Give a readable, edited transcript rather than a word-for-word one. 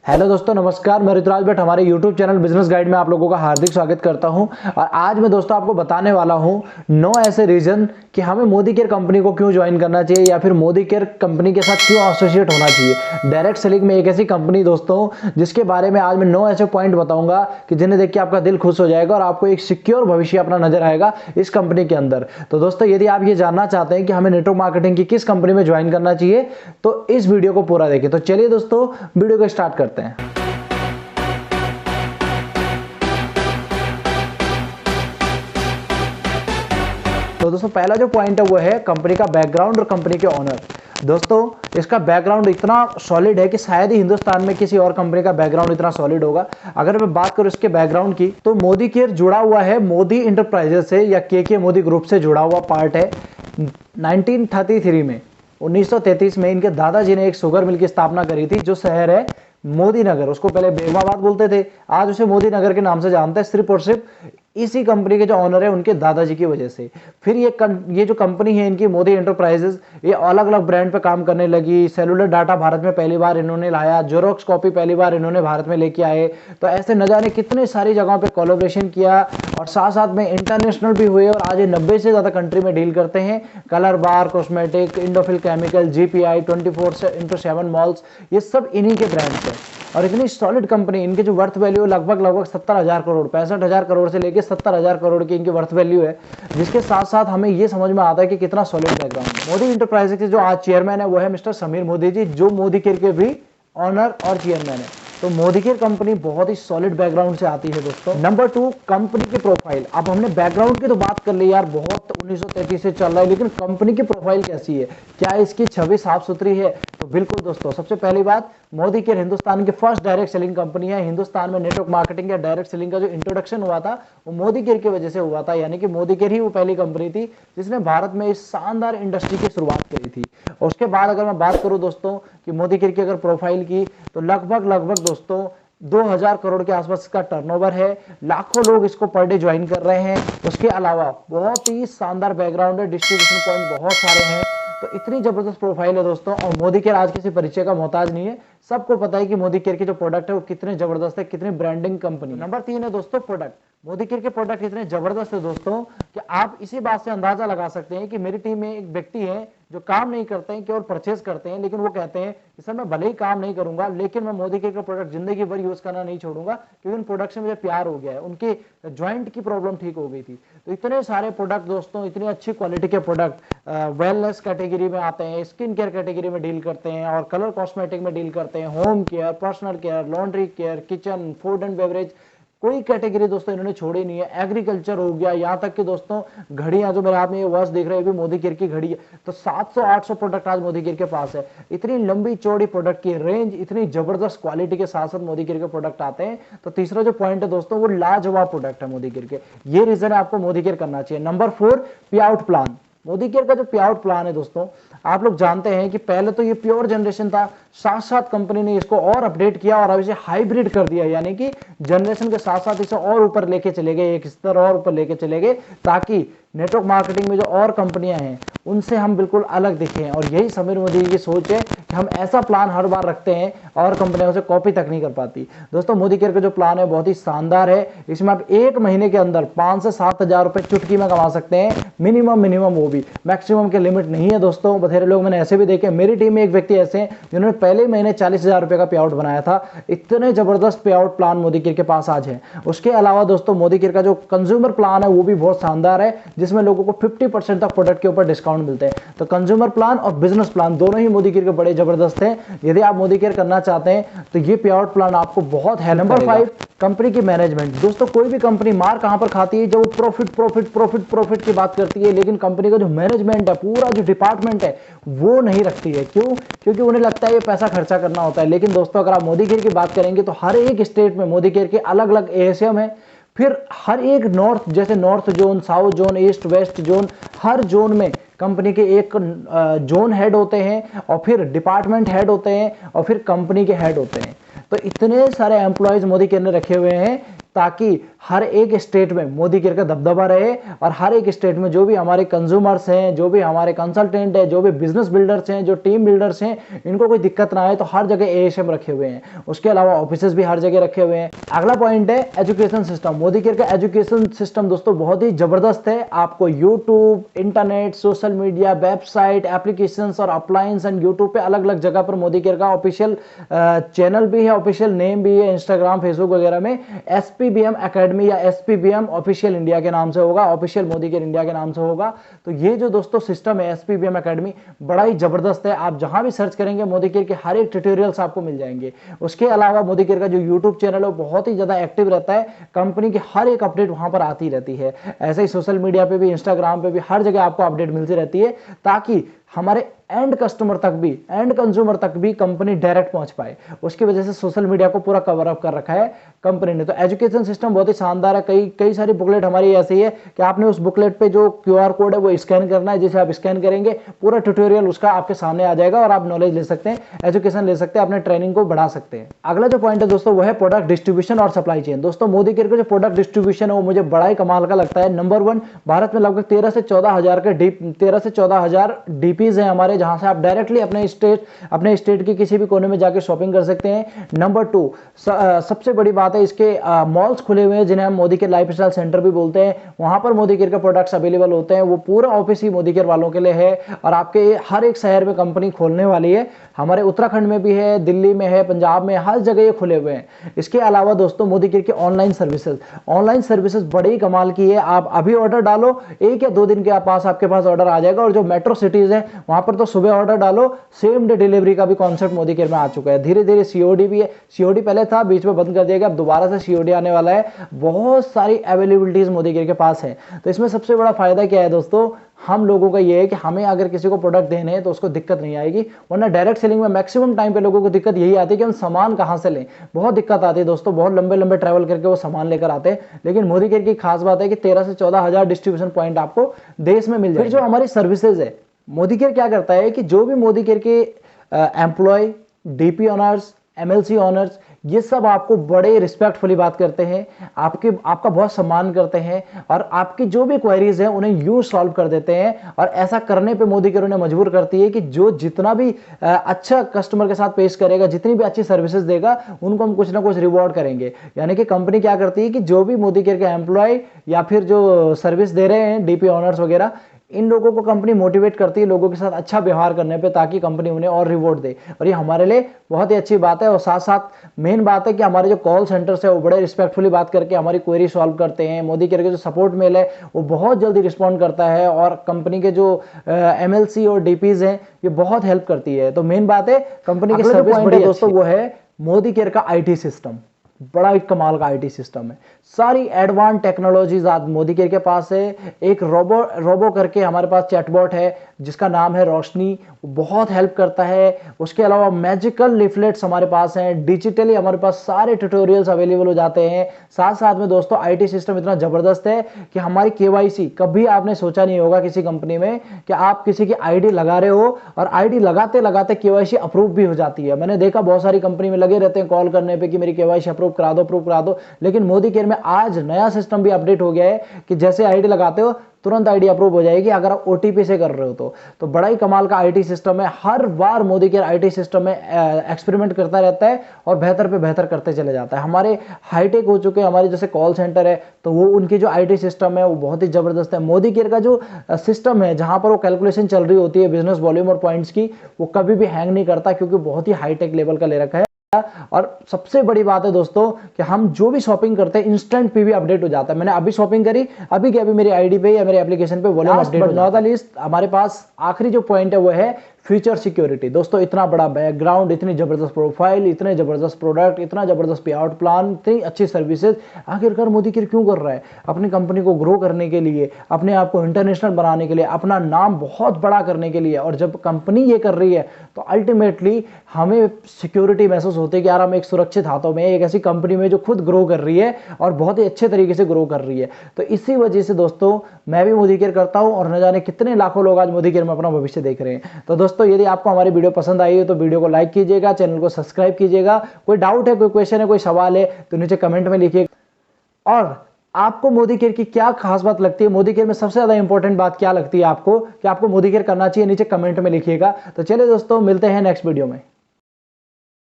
Hello दोस्तों, नमस्कार। मैं ऋतुराज भट्ट हमारे यूट्यूब चैनल बिजनेस गाइड में आप लोगों का हार्दिक स्वागत करता हूं। और आज मैं दोस्तों आपको बताने वाला हूं 9 ऐसे रीजन कि हमें मोदी केयर कंपनी को क्यों ज्वाइन करना चाहिए या फिर मोदी केयर कंपनी के साथ क्यों एसोसिएट होना चाहिए। डायरेक्ट सेलिंग में एक ऐसी कंपनी दोस्तों जिसके बारे में आज मैं 9 ऐसे पॉइंट बताऊंगा कि जिन्हें देख के आपका दिल खुश हो जाएगा और आपको एक सिक्योर भविष्य अपना नजर आएगा इस कंपनी के अंदर। तो दोस्तों, यदि आप ये जानना चाहते हैं कि हमें नेटवर्क मार्केटिंग की किस कंपनी में ज्वाइन करना चाहिए तो इस वीडियो को पूरा देखें। तो चलिए दोस्तों, वीडियो को स्टार्ट करते हैं। तो दोस्तों, पहला जो पॉइंट है वो है कंपनी का बैकग्राउंड और कंपनी के ओनर। दोस्तों, इसका बैकग्राउंड इतना सॉलिड है कि शायद ही हिंदुस्तान में किसी और कंपनी का बैकग्राउंड इतना सॉलिड होगा। अगर मैं बात करूं इसके बैकग्राउंड की तो मोदी केयर जुड़ा हुआ है मोदी इंटरप्राइजेस से या के मोदी ग्रुप से जुड़ा हुआ पार्ट है। 1933 में 1933 में इनके दादाजी ने एक शुगर मिल की स्थापना करी थी जो शहर है मोदी नगर। उसको पहले बेगमाबाद बोलते थे, आज उसे मोदी नगर के नाम से जानते हैं, सिर्फ और सिर्फ इसी कंपनी के जो ऑनर है उनके दादाजी की वजह से। फिर ये जो कंपनी है इनकी मोदी एंटरप्राइजेस, ये अलग अलग ब्रांड पे काम करने लगी। सेलुलर डाटा भारत में पहली बार इन्होंने लाया, जेरोक्स कॉपी पहली बार इन्होंने भारत में लेके आए। तो ऐसे न जाने कितने सारी जगहों पे कोलैबोरेशन किया और साथ साथ में इंटरनेशनल भी हुए और आज ये 90 से ज्यादा कंट्री में डील करते हैं। Colour bar, cosmetic, Indofil chemical, GPI, 24/7 malls, ये सब इन्हीं के ब्रांड्स है। और इतनी सॉलिड कंपनी, इनके जो वर्थ वैल्यू लगभग 70,000 करोड़, 65,000 करोड़ से लेके 70,000 करोड़ की इनकी वर्थ वैल्यू है। जिसके साथ साथ हमें ये समझ में आता है कि कितना सॉलिड बैकग्राउंड है। मोदी इंटरप्राइजेज के जो आज चेयरमैन है वो है मिस्टर समीर मोदी जी, जो मोदी केयर के भी ऑनर और चेयरमैन है। तो मोदी केयर कंपनी बहुत ही सॉलिड बैकग्राउंड से आती है दोस्तों। नंबर 2, कंपनी की प्रोफाइल। अब हमने बैकग्राउंड की तो बात कर ली यार, बहुत 1933 से चल रहा है, लेकिन कंपनी की प्रोफाइल कैसी है, क्या इसकी छवि साफ सुथरी है? तो बिल्कुल दोस्तों, सबसे पहली बात, मोदी केयर हिंदुस्तान की फर्स्ट डायरेक्ट सेलिंग कंपनी है। हिंदुस्तान में नेटवर्क मार्केटिंग या डायरेक्ट सेलिंग का जो इंट्रोडक्शन हुआ था वो मोदी केयर की वजह से हुआ था। यानी कि मोदी केयर ही वो पहली कंपनी थी जिसने भारत में इस शानदार इंडस्ट्री की शुरुआत करी थी। और उसके बाद अगर मैं बात करूं दोस्तों कि मोदी केयर की अगर प्रोफाइल की, तो लगभग दोस्तों 2000 करोड़ के आसपास इसका टर्नओवर है। लाखों लोग इसको पर डे ज्वाइन कर रहे हैं। उसके अलावा बहुत ही शानदार बैकग्राउंड है, डिस्ट्रीब्यूशन पॉइंट बहुत सारे हैं। तो इतनी जबरदस्त प्रोफाइल है दोस्तों। और मोदी केयर आज किसी परिचय का मोहताज नहीं है, सबको पता है कि मोदी केयर के जो प्रोडक्ट है वो कितने जबरदस्त है, कितनी ब्रांडिंग कंपनी। नंबर 3 है दोस्तों प्रोडक्ट। मोदी केयर के प्रोडक्ट इतने जबरदस्त है दोस्तों कि आप इसी बात से अंदाजा लगा सकते हैं कि मेरी टीम में एक व्यक्ति है जो काम नहीं करते हैं, केवल परचेज करते हैं, लेकिन वो कहते हैं कि सर मैं भले ही काम नहीं करूंगा लेकिन मैं मोदी केयर का प्रोडक्ट जिंदगी भर यूज करना नहीं छोड़ूंगा, क्योंकि उन प्रोडक्ट से मुझे प्यार हो गया है, उनके ज्वाइंट की प्रॉब्लम ठीक हो गई थी। तो इतने सारे प्रोडक्ट दोस्तों, इतनी अच्छी क्वालिटी के प्रोडक्ट वेलनेस कैटेगरी में आते हैं, स्किन केयर कैटेगरी में डील करते हैं और कलर कॉस्मेटिक में डील करते हैं, home care, personal care, laundry care, kitchen, food and beverage, कोई कैटेगरी दोस्तों इन्होंने छोड़ी नहीं है। एग्रीकल्चर हो गया, यहाँ तक कि दोस्तों घड़ियां, जो मेरे हाथ में ये वॉच देख रहे हैं, भी मोदी केयर की घड़ी है। तो 700-800 प्रोडक्ट आज मोदी केयर के पास है। इतनी लंबी चौड़ी प्रोडक्ट की रेंज, इतनी जबरदस्त क्वालिटी के साथ साथ मोदी केयर के प्रोडक्ट आते हैं। तो तीसरा जो पॉइंट है दोस्तों, वो लाजवाब प्रोडक्ट है मोदी केयर के। ये रीजन है आपको मोदी केयर करना चाहिए। नंबर 4, पे आउट प्लान। मोदी केयर का जो पे आउट प्लान है दोस्तों, आप लोग जानते हैं कि पहले तो ये प्योर जनरेशन था, साथ साथ कंपनी ने इसको और अपडेट किया और अब इसे हाइब्रिड कर दिया। यानी कि जनरेशन के साथ साथ इसे और ऊपर लेके चले गए, एक स्तर और ऊपर लेके चले गए, ताकि नेटवर्क मार्केटिंग में जो और कंपनियां हैं उनसे हम बिल्कुल अलग दिखें। और यही समीर मोदी की सोच है कि हम ऐसा प्लान हर बार रखते हैं और कंपनियां उसे कॉपी तक नहीं कर पाती। दोस्तों, मोदी केयर का जो प्लान है बहुत ही शानदार है। इसमें आप एक महीने के अंदर 5 से 7 हजार रुपए चुटकी में कमा सकते हैं, मिनिमम, वो भी मैक्सिमम के लिमिट नहीं है दोस्तों। बथेरे लोग मैंने ऐसे भी देखे, मेरी टीम में एक व्यक्ति ऐसे हैं जिन्होंने पहले महीने 40,000 रुपए का पे आउट बनाया था। इतने जबरदस्त पे आउट प्लान मोदी केयर के पास आज है। उसके अलावा दोस्तों, मोदी केयर का जो कंज्यूमर प्लान है वो भी बहुत शानदार है, जिसमें लोगों को 50% तक प्रोडक्ट के ऊपर डिस्काउंट मिलते हैं। तो कंज्यूमर प्लान और बिजनेस प्लान दोनों ही मोदी केयर के बड़े जबरदस्त हैं। यदि आप मोदी केयर करना चाहते हैं तो ये पे आउट प्लान आपको बहुत हेल्प करेगा। नंबर 5, कंपनी की मैनेजमेंट। दोस्तों, कोई भी कंपनी मार कहां पर खाती है, जब वो प्रॉफिट की बात करती है, लेकिन कंपनी का जो मैनेजमेंट है, पूरा जो डिपार्टमेंट है, वो नहीं रखती है। क्यों? क्योंकि उन्हें लगता है ये पैसा खर्चा करना होता है। लेकिन दोस्तों, अगर आप मोदी केयर की बात करेंगे तो हर एक स्टेट में मोदी केयर के अलग अलग ASM है। फिर हर एक नॉर्थ, जैसे north zone, south zone, east west zone, हर जोन में कंपनी के एक जोन हेड होते हैं और फिर डिपार्टमेंट हेड होते हैं और फिर कंपनी के हेड होते हैं। तो इतने सारे एम्प्लॉयज मोदी केयर ने रखे हुए हैं ताकि हर एक स्टेट में मोदी केयर का दबदबा रहे और हर एक स्टेट में जो भी हमारे कंज्यूमर्स हैं, जो भी हमारे कंसल्टेंट हैं, जो भी बिजनेस बिल्डर्स हैं, जो टीम बिल्डर्स हैं, इनको कोई दिक्कत ना आए। तो हर जगह एएसएम रखे हुए हैं, उसके अलावा ऑफिसेज भी हर जगह रखे हुए हैं। अगला पॉइंट है एजुकेशन सिस्टम। मोदी केयर का एजुकेशन सिस्टम दोस्तों बहुत ही जबरदस्त है। आपको YouTube, internet, social media, website, applications और अप्लायंस एंड यूट्यूब पे अलग अलग जगह पर मोदी केयर का ऑफिशियल चैनल भी है, ऑफिशियल नेम भी है। इंस्टाग्राम, फेसबुक वगैरह में एसपीबीएम एकेडमी या एसपीबीएम ऑफिशियल इंडिया के नाम से होगा, ऑफिशियल मोदी केयर इंडिया के नाम से होगा। तो ये जो दोस्तों सिस्टम है एसपीबीएम एकेडमी, बड़ा ही जबरदस्त है। आप जहां भी सर्च करेंगे मोदी केयर के हर एक ट्यूटोरियल्स आपको मिल जाएंगे। उसके अलावा मोदी केयर का जो यूट्यूब चैनल है वो बहुत ही ज्यादा एक्टिव रहता है, कंपनी की हर एक अपडेट वहां पर आती रहती है। ऐसे ही सोशल मीडिया पे भी, इंस्टाग्राम पे भी, हर जगह आपको अपडेट मिलती रहती है, ताकि हमारे एंड कस्टमर तक भी, एंड कंज्यूमर तक भी कंपनी डायरेक्ट पहुंच पाए। उसकी वजह से सोशल मीडिया को पूरा कवर अप कर रखा है कंपनी ने। तो एजुकेशन सिस्टम बहुत ही शानदार है। कई सारी बुकलेट हमारी ऐसी है कि आपने उस बुकलेट पे जो क्यूआर कोड है वो स्कैन करना है, जिसे आप स्कैन करेंगे पूरा ट्यूटोरियल उसका आपके सामने आ जाएगा और आप नॉलेज ले सकते हैं, एजुकेशन ले सकते हैं, अपने ट्रेनिंग को बढ़ा सकते हैं। अगला जो पॉइंट है दोस्तों वो है प्रोडक्ट डिस्ट्रीब्यूशन और सप्लाई चेन। दोस्तों मोदी केयर का जो प्रोडक्ट डिस्ट्रीब्यूशन है वो मुझे बड़ा ही कमाल का लगता है। नंबर 1, भारत में लगभग 13 से 14 हजार डीपीज है हमारे, जहां से आप डायरेक्टली अपने स्टेट के किसी भी कोने में जाके शॉपिंग कर सकते हैं। नंबर 2, सबसे बड़ी बात है इसके मॉल्स खुले हुए हैं, जिन्हें हम मोदी केयर लाइफस्टाइल सेंटर भी बोलते हैं। वहां पर मोदी केयर के प्रोडक्ट्स अवेलेबल होते हैं। वो पूरा ऑफिस ही मोदी केयर वालों के लिए है और आपके हर एक शहर में कंपनी खोलने वाली है। हमारे उत्तराखंड में भी है, दिल्ली में है, पंजाब में, हर जगह ये खुले हुए हैं। इसके अलावा दोस्तों मोदी केयर की ऑनलाइन सर्विसेज बड़ी कमाल की है। आप अभी ऑर्डर डालो, 1 या 2 दिन के पास आपके पास ऑर्डर आ जाएगा। और जो मेट्रो सिटीज है वहां पर तो सुबह ऑर्डर डालो, सेम डे डिलीवरी का भी कॉन्सेप्ट मोदी केयर में आ चुका है। धीरे धीरे सीओडी भी है, सीओडी पहले था, बीच में बंद कर दिया गया, अब दोबारा से सीओडी आने वाला है। बहुत सारी अवेलेबिलिटीज मोदी केयर के पास है। तो इसमें सबसे बड़ा फायदा क्या है दोस्तों, हम लोगों का ये है कि हमें अगर किसी को प्रोडक्ट देने हैं तो उसको दिक्कत नहीं आएगी। वरना डायरेक्ट सेलिंग में मैक्सिमम टाइम पे लोगों को दिक्कत यही आती है कि हम सामान कहां से लें, बहुत दिक्कत आती है दोस्तों। बहुत लंबे लंबे ट्रैवल करके वो सामान लेकर आते हैं। लेकिन मोदी केयर की खास बात है कि 13 से 14 हजार डिस्ट्रीब्यूशन पॉइंट आपको देश में मिल जाए। फिर जो हमारी सर्विसेज है, मोदी केयर क्या करता है कि जो भी मोदी केयर के employ, DP owners, MLC owners, ये सब आपको बड़े रिस्पेक्टफुली बात करते हैं, आपका बहुत सम्मान करते हैं और आपकी जो भी क्वेरीज हैं उन्हें यूं सॉल्व कर देते हैं। और ऐसा करने पे मोदी केयर उन्हें मजबूर करती है कि जो जितना भी अच्छा कस्टमर के साथ पेश करेगा, जितनी भी अच्छी सर्विसेज देगा, उनको हम कुछ ना कुछ रिवॉर्ड करेंगे। यानी कि कंपनी क्या करती है कि जो भी मोदी केयर के एम्प्लॉय या फिर जो सर्विस दे रहे हैं, डीपी ऑनर्स वगैरह, इन लोगों को कंपनी मोटिवेट करती है लोगों के साथ अच्छा व्यवहार करने पे, ताकि कंपनी उन्हें और रिवॉर्ड दे। और ये हमारे लिए बहुत ही अच्छी बात है। और साथ साथ मेन बात है कि हमारे जो कॉल सेंटर्स है वो बड़े रिस्पेक्टफुली बात करके हमारी क्वेरी सॉल्व करते हैं। मोदी केयर के जो सपोर्ट मेल है वो बहुत जल्दी रिस्पॉन्ड करता है और कंपनी के जो एमएलसी और डीपीज हैं ये बहुत हेल्प करती है। तो मेन बात है कंपनी की सर्विस बड़ी दोस्तों वो है मोदी केयर का आईटी सिस्टम। बड़ा एक कमाल का आईटी सिस्टम है। सारी एडवांस टेक्नोलॉजीज आज मोदी केयर के पास है। एक रोबो करके हमारे पास चैटबॉट है जिसका नाम है रोशनी, बहुत हेल्प करता है। उसके अलावा मैजिकल लिफलेट्स हमारे पास हैं, डिजिटली हमारे पास सारे ट्यूटोरियल्स अवेलेबल हो जाते हैं। साथ साथ में दोस्तों आईटी सिस्टम इतना जबरदस्त है कि हमारी केवाईसी, कभी आपने सोचा नहीं होगा किसी कंपनी में कि आप किसी की आईडी लगा रहे हो और आईडी लगाते लगाते केवाईसी अप्रूव भी हो जाती है। मैंने देखा बहुत सारी कंपनी में लगे रहते हैं कॉल करने पे कि मेरी केवाईसी अप्रूव करा दो। लेकिन मोदी केयर में आज नया सिस्टम भी अपडेट हो गया है कि जैसे आईडी लगाते हो तुरंत आईडी अप्रूव हो जाएगी अगर आप ओटीपी से कर रहे हो तो बड़ा ही कमाल का आईटी सिस्टम है। हर बार मोदी केयर आईटी सिस्टम में एक्सपेरिमेंट करता रहता है और बेहतर पे बेहतर करते चले जाता है। हमारे हाईटेक हो चुके हैं, हमारे जैसे कॉल सेंटर है तो वो उनकी जो आईटी सिस्टम है वो बहुत ही जबरदस्त है। मोदी केयर का जो सिस्टम है जहां पर वो कैलकुलेशन चल रही होती है बिजनेस वॉल्यूम और पॉइंट्स की, वो कभी भी हैंग नहीं करता क्योंकि बहुत ही हाईटेक लेवल का ले रखा है। और सबसे बड़ी बात है दोस्तों कि हम जो भी शॉपिंग करते हैं इंस्टेंट पीवी अपडेट हो जाता है। मैंने अभी शॉपिंग करी, अभी की अभी मेरी आईडी पे या मेरे एप्लीकेशन पे वॉल्यूम अपडेट हो जाता है। लिस्ट हमारे पास आखिरी जो पॉइंट है वो है फ्यूचर सिक्योरिटी। दोस्तों इतना बड़ा बैकग्राउंड, इतनी जबरदस्त प्रोफाइल, इतने जबरदस्त प्रोडक्ट, इतना जबरदस्त पे आउट प्लान, इतनी अच्छी सर्विसेज, आखिरकार मोदी केयर क्यों कर रहा है? अपनी कंपनी को ग्रो करने के लिए, अपने आप को इंटरनेशनल बनाने के लिए, अपना नाम बहुत बड़ा करने के लिए। और जब कंपनी ये कर रही है तो अल्टीमेटली हमें सिक्योरिटी महसूस होती है कि यार हम एक सुरक्षित हाथों में, एक ऐसी कंपनी में जो खुद ग्रो कर रही है और बहुत ही अच्छे तरीके से ग्रो कर रही है। तो इसी वजह से दोस्तों मैं भी मोदी केयर करता हूं और न जाने कितने लाखों लोग आज मोदी केयर में अपना भविष्य देख रहे हैं। तो दोस्तों यदि आपको हमारी वीडियो पसंद आई है तो वीडियो को लाइक कीजिएगा, चैनल को सब्सक्राइब कीजिएगा। कोई डाउट है, कोई क्वेश्चन है, कोई सवाल है तो नीचे कमेंट में लिखिए। और आपको मोदी केयर की क्या खास बात लगती है, मोदी केयर में सबसे ज्यादा इंपॉर्टेंट बात क्या लगती है आपको कि आपको मोदी केयर करना चाहिए, नीचे कमेंट में लिखिएगा। तो चलिए दोस्तों, मिलते हैं नेक्स्ट वीडियो में।